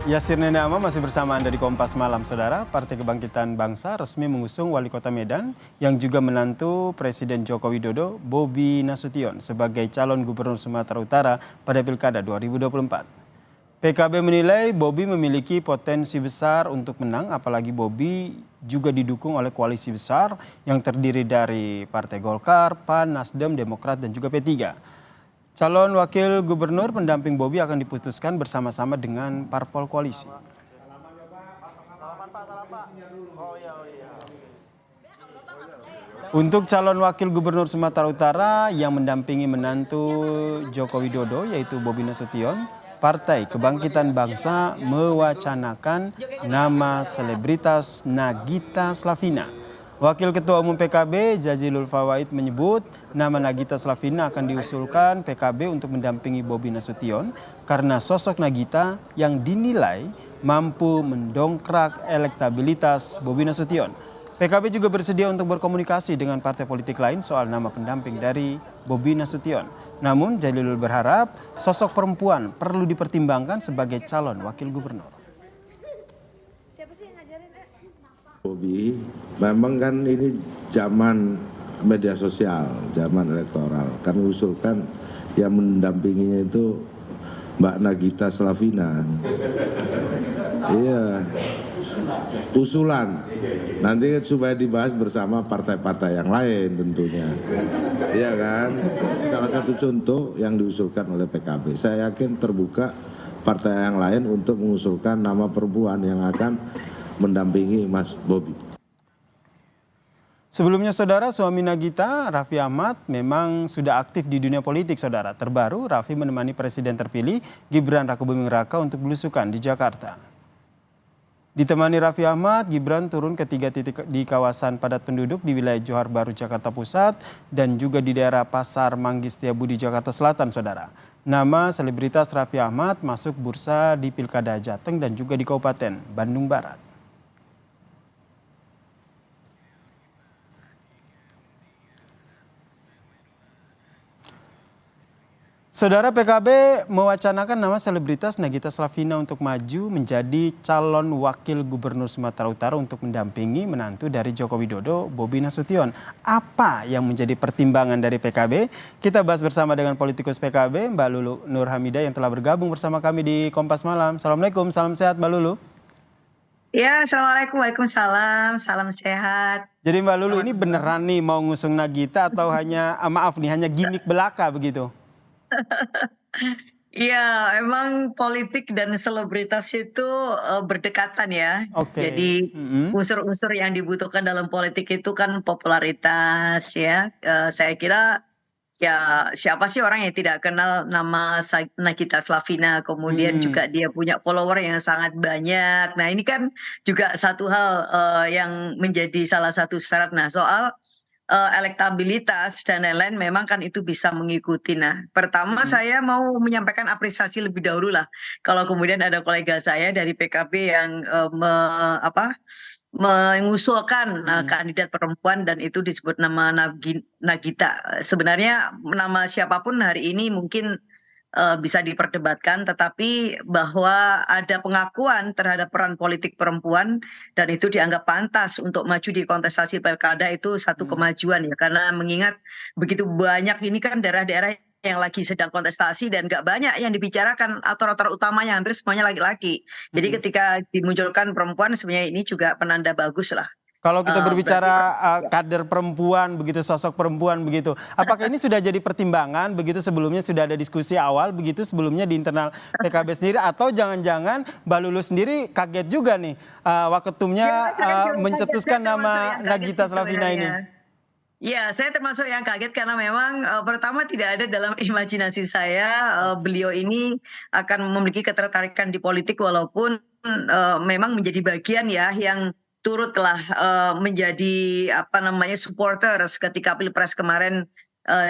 Yasir Nenama masih bersama Anda di Kompas Malam, Saudara. Partai Kebangkitan Bangsa resmi mengusung Wali Kota Medan yang juga menantu Presiden Joko Widodo, Bobi Nasution, sebagai calon Gubernur Sumatera Utara pada Pilkada 2024. PKB menilai Bobi memiliki potensi besar untuk menang, apalagi Bobi juga didukung oleh koalisi besar yang terdiri dari Partai Golkar, PAN, Nasdem, Demokrat, dan juga P3. Calon wakil gubernur pendamping Bobi akan diputuskan bersama-sama dengan parpol koalisi. Untuk calon wakil gubernur Sumatera Utara yang mendampingi menantu Joko Widodo yaitu Bobi Nasution, Partai Kebangkitan Bangsa mewacanakan nama selebritas Nagita Slavina. Wakil Ketua Umum PKB Jazilul Fawait menyebut nama Nagita Slavina akan diusulkan PKB untuk mendampingi Bobi Nasution karena sosok Nagita yang dinilai mampu mendongkrak elektabilitas Bobi Nasution. PKB juga bersedia untuk berkomunikasi dengan partai politik lain soal nama pendamping dari Bobi Nasution. Namun Jazilul berharap sosok perempuan perlu dipertimbangkan sebagai calon wakil gubernur. Bobi, memang kan ini zaman media sosial, zaman elektoral. Kami usulkan yang mendampinginya itu Mbak Nagita Slavina. Iya, usulan. Nanti supaya dibahas bersama partai-partai yang lain tentunya. Iya kan? Salah satu contoh yang diusulkan oleh PKB. Saya yakin terbuka partai yang lain untuk mengusulkan nama perempuan yang akan mendampingi Mas Bobi. Sebelumnya, Saudara, suami Nagita, Raffi Ahmad, memang sudah aktif di dunia politik, Saudara. Terbaru, Raffi menemani Presiden terpilih Gibran Rakebuming Raka untuk belusukan di Jakarta. Ditemani Raffi Ahmad, Gibran turun ke 3 titik di kawasan padat penduduk di wilayah Johar Baru, Jakarta Pusat, dan juga di daerah Pasar Manggis Setiabudi, Jakarta Selatan, Saudara. Nama selebritas Raffi Ahmad masuk bursa di Pilkada Jateng dan juga di Kabupaten Bandung Barat. Saudara, PKB mewacanakan nama selebritas Nagita Slavina untuk maju menjadi calon wakil gubernur Sumatera Utara untuk mendampingi menantu dari Joko Widodo, Bobi Nasution. Apa yang menjadi pertimbangan dari PKB? Kita bahas bersama dengan politikus PKB, Mbak Lulu Nur Hamidah yang telah bergabung bersama kami di Kompas Malam. Assalamualaikum, salam sehat Mbak Lulu. Ya, Assalamualaikum, Waalaikumsalam, salam sehat. Jadi Mbak Lulu, ini beneran nih mau ngusung Nagita atau hanya, maaf nih, hanya gimmick belaka begitu? Iya, emang politik dan selebritas itu berdekatan ya. Oke. Jadi unsur-unsur yang dibutuhkan dalam politik itu kan popularitas ya. Saya kira ya siapa sih orang yang tidak kenal nama Nagita Slavina, kemudian juga dia punya follower yang sangat banyak. Nah ini kan juga satu hal yang menjadi salah satu syarat. Nah soal elektabilitas dan lain-lain memang kan itu bisa mengikuti. Nah, pertama saya mau menyampaikan apresiasi lebih dahulu lah. Kalau kemudian ada kolega saya dari PKB yang mengusulkan kandidat perempuan dan itu disebut nama Nagita. Sebenarnya nama siapapun hari ini mungkin bisa diperdebatkan, tetapi bahwa ada pengakuan terhadap peran politik perempuan dan itu dianggap pantas untuk maju di kontestasi pilkada itu satu kemajuan ya, karena mengingat begitu banyak ini kan daerah-daerah yang lagi sedang kontestasi dan nggak banyak yang dibicarakan aktor-aktor utamanya, hampir semuanya laki-laki. Jadi ketika dimunculkan perempuan sebenarnya ini juga penanda bagus lah. Kalau kita berbicara kader perempuan begitu, sosok perempuan begitu, apakah ini sudah jadi pertimbangan begitu, sebelumnya sudah ada diskusi awal begitu sebelumnya di internal PKB sendiri, atau jangan-jangan Mbak Lulu sendiri kaget juga nih waketumnya mencetuskan nama Nagita Slavina ini? Ya, saya termasuk yang kaget karena memang pertama tidak ada dalam imajinasi saya beliau ini akan memiliki ketertarikan di politik, walaupun memang menjadi bagian ya yang turutlah menjadi supporters ketika Pilpres kemarin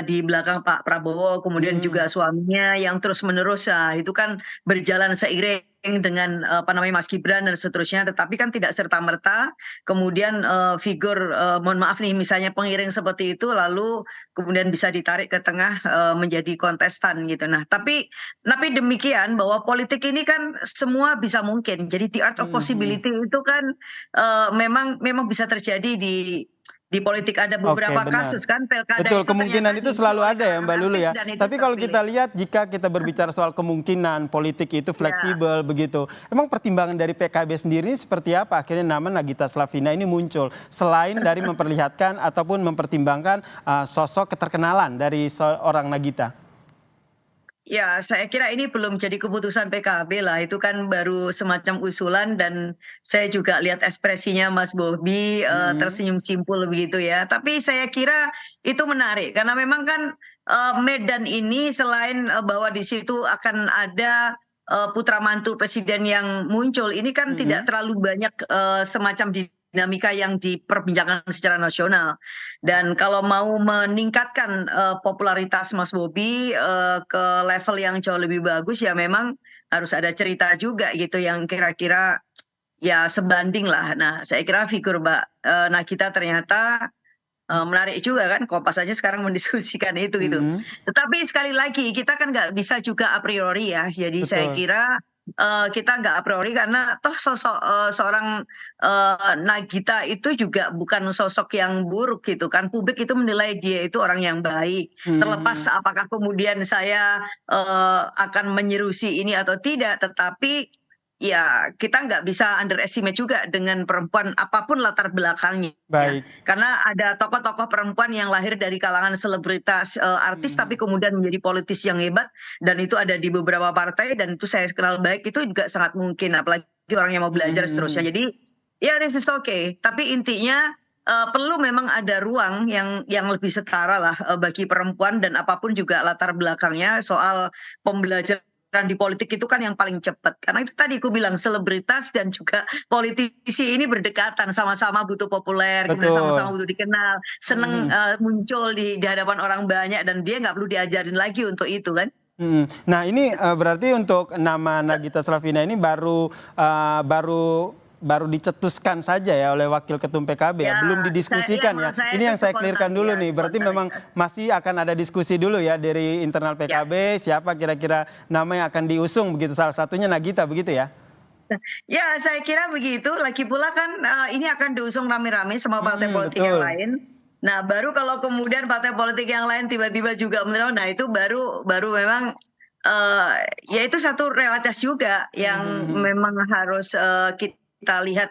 di belakang Pak Prabowo, kemudian juga suaminya yang terus-menerus itu kan berjalan seiring dengan Mas Gibran dan seterusnya, tetapi kan tidak serta-merta kemudian figur mohon maaf nih misalnya pengiring seperti itu lalu kemudian bisa ditarik ke tengah menjadi kontestan gitu. Nah, tapi demikian bahwa politik ini kan semua bisa mungkin. Jadi the art of possibility itu kan memang bisa terjadi di politik. Ada beberapa kasus kan pilkada Betul, itu kemungkinan itu selalu ada ya Mbak Lulu ya. Tapi kalau kita lihat jika kita berbicara soal kemungkinan politik itu fleksibel begitu. Emang pertimbangan dari PKB sendiri ini seperti apa akhirnya nama Nagita Slavina ini muncul? Selain dari memperlihatkan ataupun mempertimbangkan sosok keterkenalan dari seorang Nagita. Ya, saya kira ini belum jadi keputusan PKB lah. Itu kan baru semacam usulan dan saya juga lihat ekspresinya Mas Bobi tersenyum simpul begitu ya. Tapi saya kira itu menarik karena memang kan Medan ini selain bahwa di situ akan ada putra mantu presiden yang muncul, ini kan tidak terlalu banyak semacam dinamika yang diperbincangkan secara nasional. Dan kalau mau meningkatkan popularitas Mas Bobi ke level yang jauh lebih bagus ya memang harus ada cerita juga gitu yang kira-kira ya sebanding lah. Nah, saya kira figur Mbak Nagita ternyata menarik juga kan, Kompas aja sekarang mendiskusikan itu gitu. Tetapi sekali lagi kita kan nggak bisa juga a priori ya. Jadi saya kira kita nggak a priori karena toh sosok seorang Nagita itu juga bukan sosok yang buruk gitu kan. Publik itu menilai dia itu orang yang baik. Terlepas apakah kemudian saya akan menyerusi ini atau tidak, tetapi ya kita nggak bisa underestimate juga dengan perempuan apapun latar belakangnya. Baik. Karena ada tokoh-tokoh perempuan yang lahir dari kalangan selebritas artis tapi kemudian menjadi politis yang hebat dan itu ada di beberapa partai dan itu saya kenal baik, itu juga sangat mungkin apalagi orang yang mau belajar seterusnya. Jadi ya this is okay, tapi intinya perlu memang ada ruang yang lebih setara lah bagi perempuan dan apapun juga latar belakangnya. Soal pembelajaran di politik itu kan yang paling cepat. Karena itu tadi aku bilang selebritas dan juga politisi ini berdekatan, sama-sama butuh populer, kemudian sama-sama butuh dikenal, seneng muncul di hadapan orang banyak dan dia nggak perlu diajarin lagi untuk itu kan. Nah ini berarti untuk nama Nagita Slavina ini baru dicetuskan saja ya oleh Wakil Ketum PKB ya, belum didiskusikan ya. Ini yang saya clearkan dulu nih, berarti memang masih akan ada diskusi dulu ya dari internal PKB, siapa kira-kira nama yang akan diusung begitu, salah satunya Nagita begitu ya? Ya saya kira begitu, lagi pula kan ini akan diusung rame-rame sama partai politik yang lain. Nah baru kalau kemudian partai politik yang lain tiba-tiba juga menerima, nah itu baru memang ya itu satu realitas juga yang memang harus kita lihat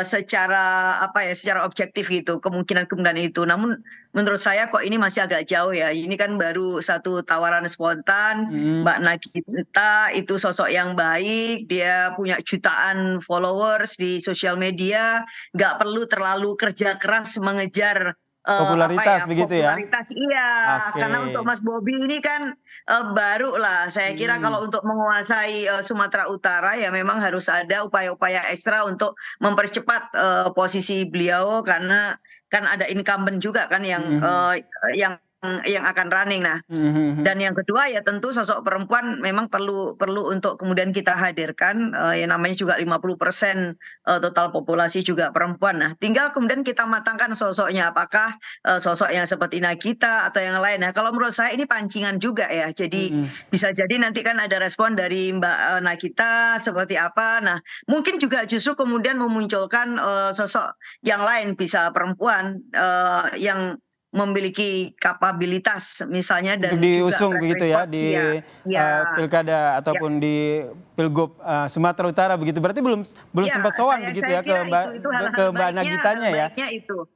secara secara objektif gitu kemungkinan itu. Namun menurut saya kok ini masih agak jauh ya. Ini kan baru satu tawaran spontan. Mbak Nagita itu sosok yang baik, dia punya jutaan followers di sosial media, nggak perlu terlalu kerja keras mengejar popularitas begitu ya? Popularitas iya, karena untuk Mas Bobi ini kan baru lah. Saya kira kalau untuk menguasai Sumatera Utara ya memang harus ada upaya-upaya ekstra untuk mempercepat posisi beliau karena kan ada incumbent juga kan yang akan running. Nah, dan yang kedua ya tentu sosok perempuan memang perlu untuk kemudian kita hadirkan, yang namanya juga 50% total populasi juga perempuan. Nah, tinggal kemudian kita matangkan sosoknya, apakah sosok yang seperti Nagita atau yang lain. Nah, kalau menurut saya ini pancingan juga ya. Jadi bisa jadi nanti kan ada respon dari Mbak Nagita seperti apa. Nah, mungkin juga justru kemudian memunculkan sosok yang lain, bisa perempuan yang memiliki kapabilitas misalnya dan untuk diusung juga begitu ya di pilkada ataupun di Pilgub Sumatera Utara begitu. Berarti belum sempat sowan begitu ya ke Mbak Nagitanya ya. Itu.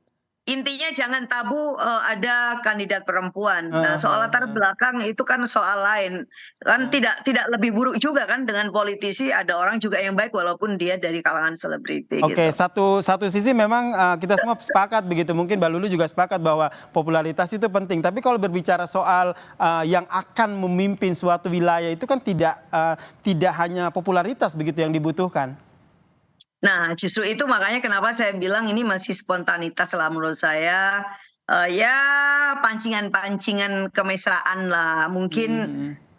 Intinya jangan tabu ada kandidat perempuan. Nah, soal latar belakang itu kan soal lain. Kan tidak lebih buruk juga kan dengan politisi, ada orang juga yang baik walaupun dia dari kalangan selebriti. Oke, gitu. satu sisi memang kita semua sepakat begitu. Mungkin Mbak Lulu juga sepakat bahwa popularitas itu penting. Tapi kalau berbicara soal yang akan memimpin suatu wilayah itu kan tidak hanya popularitas begitu yang dibutuhkan. Nah, justru itu makanya kenapa saya bilang ini masih spontanitas lah menurut saya. ya pancingan-pancingan kemesraan lah. Mungkin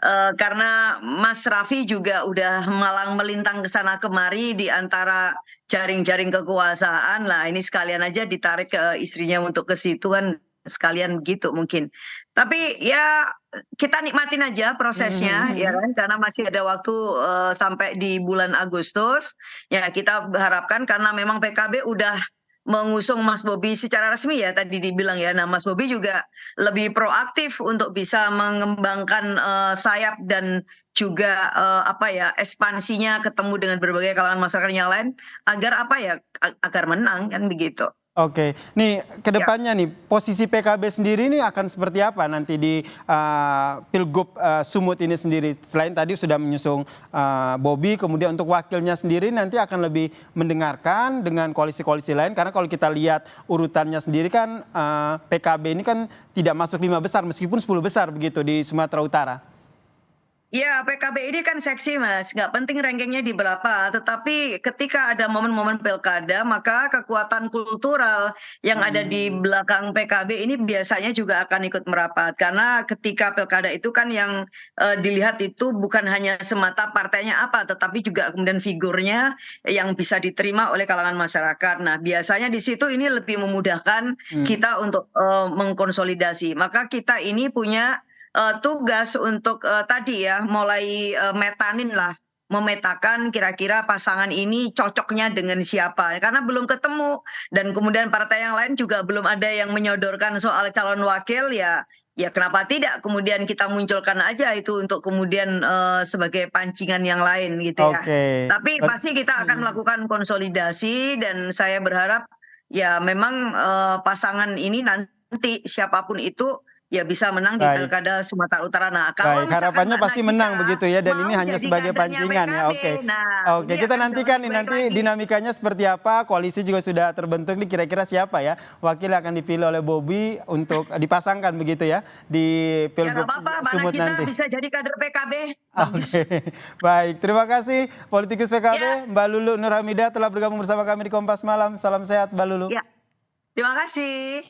Hmm. karena Mas Raffi juga udah malang melintang ke sana kemari di antara jaring-jaring kekuasaan lah. Ini sekalian aja ditarik ke istrinya untuk ke situ kan sekalian begitu mungkin. Tapi ya kita nikmatin aja prosesnya ya kan karena masih ada waktu sampai di bulan Agustus. Ya kita harapkan karena memang PKB udah mengusung Mas Bobi secara resmi ya tadi dibilang ya. Nah, Mas Bobi juga lebih proaktif untuk bisa mengembangkan sayap dan juga apa ya ekspansinya ketemu dengan berbagai kalangan masyarakat yang lain agar apa ya agar menang kan begitu. Oke, nih ke Ya. depannya nih posisi PKB sendiri nih akan seperti apa nanti di Pilgub Sumut ini sendiri? Selain tadi sudah menyusung Bobi, kemudian untuk wakilnya sendiri nanti akan lebih mendengarkan dengan koalisi-koalisi lain karena kalau kita lihat urutannya sendiri kan PKB ini kan tidak masuk 5 besar meskipun 10 besar begitu di Sumatera Utara. Ya, PKB ini kan seksi, Mas. Nggak penting rankingnya di berapa. Tetapi ketika ada momen-momen pilkada, maka kekuatan kultural yang ada di belakang PKB ini biasanya juga akan ikut merapat. Karena ketika pilkada itu kan yang dilihat itu bukan hanya semata partainya apa, tetapi juga kemudian figurnya yang bisa diterima oleh kalangan masyarakat. Nah, biasanya di situ ini lebih memudahkan kita untuk mengkonsolidasi. Maka kita ini punya tugas untuk tadi ya mulai metanin lah memetakan kira-kira pasangan ini cocoknya dengan siapa karena belum ketemu dan kemudian partai yang lain juga belum ada yang menyodorkan soal calon wakil ya kenapa tidak kemudian kita munculkan aja itu untuk kemudian sebagai pancingan yang lain gitu ya. Oke. Tapi pasti kita akan melakukan konsolidasi dan saya berharap ya memang pasangan ini nanti siapapun itu ya bisa menang di Baik. Pilkada Sumatera Utara. Nah, kalau Baik, harapannya misalkan Mbak pasti menang Nagita begitu ya dan mau ini hanya jadi sebagai kadernya pancingan ya. PKB, Oke. nah Oke, ini kita akan nantikan jauh nih lebih nanti baik lagi. dinamikanya seperti apa. Koalisi juga sudah terbentuk nih kira-kira siapa ya wakil yang akan dipilih oleh Bobi untuk dipasangkan begitu ya di Ya Pilgub nggak apa-apa, Mbak Sumut Nagita nanti. bisa jadi kader PKB. Bagus. Oke, baik. Terima kasih politikus Ya, PKB Mbak Lulu Nur Hamidah telah bergabung bersama kami di Kompas Malam. Salam sehat Mbak Lulu. ya. Terima kasih.